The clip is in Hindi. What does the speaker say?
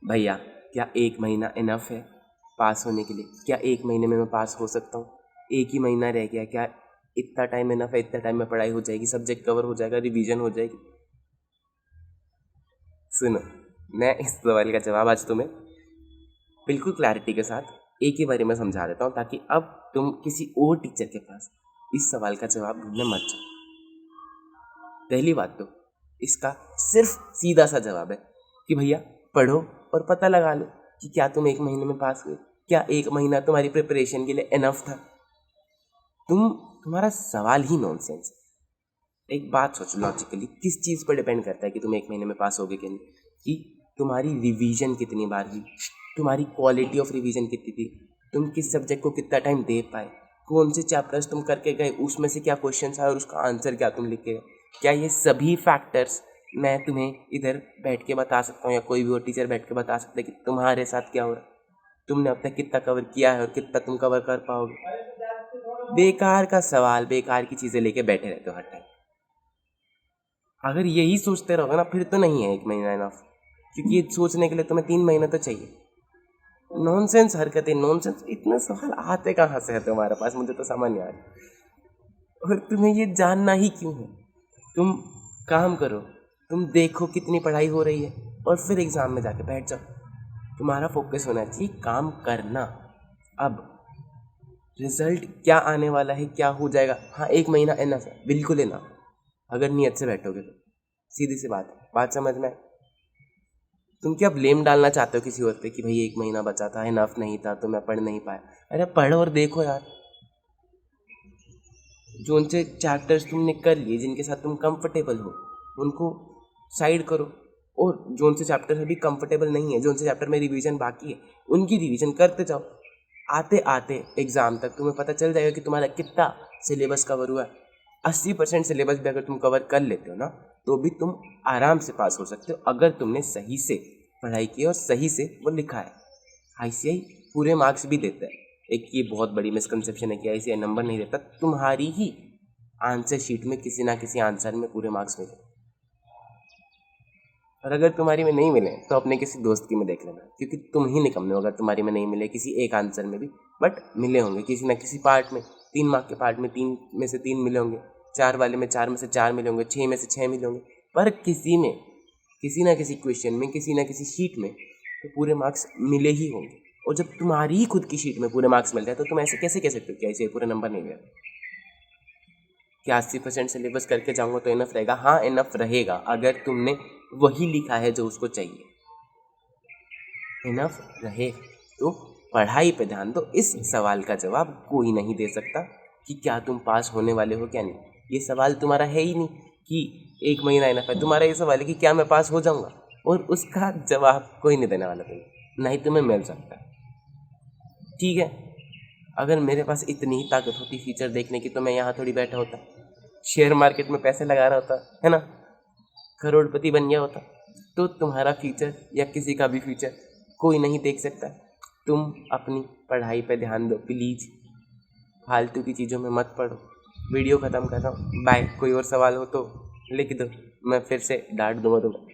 भैया क्या 1 महीना इनफ है पास होने के लिए? क्या 1 महीने में मैं पास हो सकता हूँ? 1 ही महीना रह गया, क्या इतना टाइम इनफ है? इतना टाइम में पढ़ाई हो जाएगी, सब्जेक्ट कवर हो जाएगा, रिवीजन हो जाएगी? सुनो, मैं इस सवाल का जवाब आज तुम्हें बिल्कुल क्लैरिटी के साथ एक ही बारी में समझा देता हूँ, ताकि अब तुम किसी और टीचर के पास इस सवाल का जवाब ढूंढने मत जाओ। पहली बात तो इसका सिर्फ सीधा सा जवाब है कि भैया पढ़ो और पता लगा लो कि क्या तुम 1 महीने में पास हुए। क्या 1 महीना तुम्हारी प्रिपरेशन के लिए इनफ था? तुम्हारा सवाल ही नॉनसेंस। एक बात सोचो लॉजिकली, किस चीज़ पर डिपेंड करता है कि तुम 1 महीने में पास होगे कि नहीं? कि तुम्हारी रिवीजन कितनी बार हुई, तुम्हारी क्वालिटी ऑफ रिवीजन कितनी थी, तुम किस सब्जेक्ट को कितना टाइम दे पाए, कौन से चैप्टर्स तुम करके गए, उसमें से क्या क्वेश्चन आए और उसका आंसर क्या तुम लिख के गए। क्या ये सभी फैक्टर्स मैं तुम्हें इधर बैठ के बता सकता हूँ या कोई भी और टीचर बैठ के बता सकता है कि तुम्हारे साथ क्या हो रहा है, तुमने अब तक कितना कवर किया है और कितना तुम कवर कर पाओगे? बेकार का सवाल, बेकार की चीज़ें लेके बैठे रहते हो हर टाइम। अगर यही सोचते रहोगे ना, फिर तो नहीं है 1 महीना इनफ, क्योंकि ये सोचने के लिए तुम्हें 3 महीने तो चाहिए। नॉनसेंस हरकतें, नॉनसेंस, इतने सवाल आते कहाँ से है तुम्हारे पास? मुझे तो समझ नहीं आ रहा। और तुम्हें ये जानना ही क्यों है? तुम काम करो, तुम देखो कितनी पढ़ाई हो रही है और फिर एग्जाम में जाके बैठ जाओ। तुम्हारा फोकस होना चाहिए काम करना। अब रिजल्ट क्या आने वाला है, क्या हो जाएगा, हाँ 1 महीना इनफ है, बिल्कुल इनफ, अगर नियत से बैठोगे तो। सीधी सी बात है, बात समझ में? तुम क्या ब्लेम डालना चाहते हो किसी और पे कि भाई 1 महीना बचा था, इनफ नहीं था तो मैं पढ़ नहीं पाया? अरे पढ़ो और देखो यार, जो उनसे चैप्टर्स तुमने कर लिए, जिनके साथ तुम कंफर्टेबल हो, उनको साइड करो। और जो उनसे चैप्टर अभी कंफर्टेबल नहीं है, जो उनसे चैप्टर में रिवीजन बाकी है, उनकी रिवीजन करते जाओ। आते आते एग्ज़ाम तक तुम्हें पता चल जाएगा कि तुम्हारा कितना सिलेबस कवर हुआ है। 80% सिलेबस भी अगर तुम कवर कर लेते हो ना, तो भी तुम आराम से पास हो सकते हो, अगर तुमने सही से पढ़ाई की और सही से वो लिखा है। ICI पूरे मार्क्स भी देता है। एक ये बहुत बड़ी मिसकंसेप्शन है कि ICI नंबर नहीं देता, तुम्हारी ही आंसर शीट में किसी ना किसी आंसर में पूरे मार्क्स मिले। और अगर तुम्हारी में नहीं मिले तो अपने किसी दोस्त की में देख लेना, क्योंकि तुम ही निकम्मे हो अगर तुम्हारी में नहीं मिले किसी एक आंसर में भी, बट मिले होंगे किसी ना किसी पार्ट में। 3 मार्क के पार्ट में 3 में से 3 मिले होंगे, 4 वाले में 4 में से 4 मिले होंगे, 6 में से 6 मिले होंगे, पर किसी में, किसी ना किसी क्वेश्चन में, किसी ना किसी शीट में तो पूरे मार्क्स मिले ही होंगे। और जब तुम्हारी ही खुद की शीट में पूरे मार्क्स मिल जाए तो तुम ऐसे कैसे कह सकते हो कि ऐसे पूरे नंबर नहीं मिले? क्या 80% सिलेबस करके जाऊंगा तो इनफ रहेगा? हाँ इनफ रहेगा, अगर तुमने वही लिखा है जो उसको चाहिए, इनफ रहे तो पढ़ाई पे ध्यान दो। इस सवाल का जवाब कोई नहीं दे सकता कि क्या तुम पास होने वाले हो क्या नहीं। ये सवाल तुम्हारा है ही नहीं कि 1 महीना इनफ है, तुम्हारा ये सवाल है कि क्या मैं पास हो जाऊंगा, और उसका जवाब कोई नहीं देने वाला तुम्हें, ना ही तुम्हें मिल सकता। ठीक है, अगर मेरे पास इतनी ही ताकत होती फ्यूचर देखने की तो मैं यहाँ थोड़ी बैठा होता, शेयर मार्केट में पैसे लगा रहा होता, है ना, करोड़पति बन गया होता। तो तुम्हारा फ्यूचर या किसी का भी फ्यूचर कोई नहीं देख सकता। तुम अपनी पढ़ाई पे ध्यान दो प्लीज़, फालतू की चीज़ों में मत पढ़ो। वीडियो ख़त्म कर रहा हूँ, बाय। कोई और सवाल हो तो लिख दो, मैं फिर से डांट दूंगा तुम्हें।